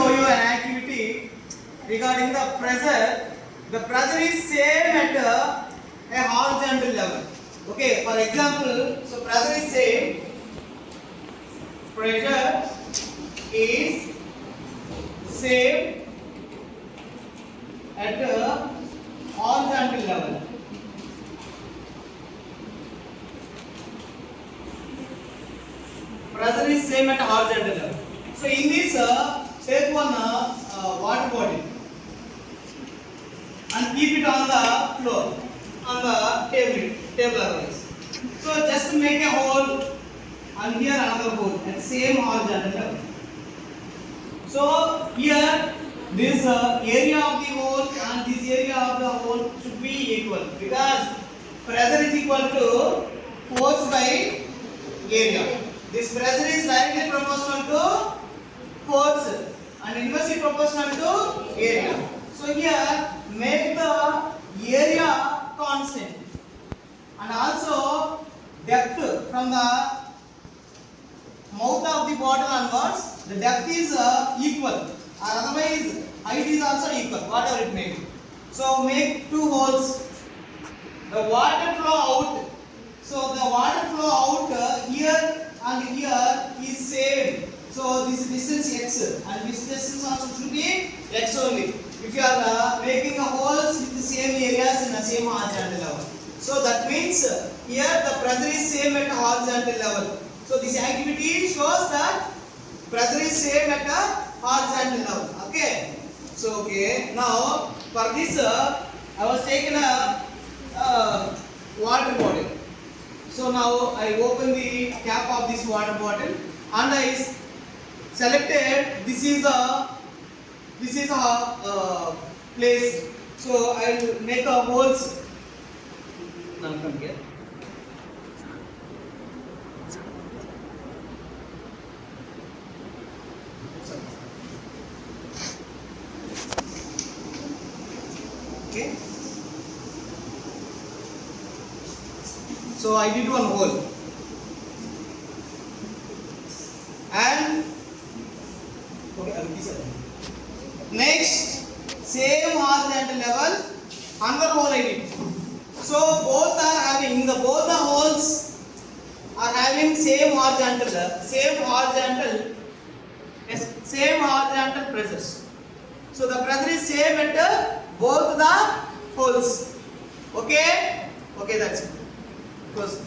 show you an activity regarding the pressure. The pressure is same at a horizontal level. Okay, for example, so pressure is same. Pressure is same at a horizontal level. Pressure is same at a horizontal level. So in this, take one water bottle and keep it on the floor, on the table otherwise. So just make a hole and here another hole at same horizontal level. So here this area of the hole and this area of the hole should be equal because pressure is equal to force by area. This pressure is directly proportional to force and inversely proportional to area. So here make the area constant and also depth from the mouth of the bottle onwards, the depth is equal or otherwise height is also equal, whatever it may be. So make two holes. The water flow out. So the water flow out here and here is same. So this distance x and this distance also should be x only. If you are making a holes with the same areas in the same horizontal level. So that means here the pressure is same at horizontal level. So this activity shows that pressure is same at a horizontal level. Okay. So okay. Now for this I was taking a water bottle. So now I open the cap of this water bottle and I selected this is a place. So I will make a holes. Now come here. Okay. So I did one hole. And okay, I will be next same horizontal level another hole I did. So both are having both the holes are having same horizontal pressures. So the pressure is same at both the holes. Okay, that's it. Close.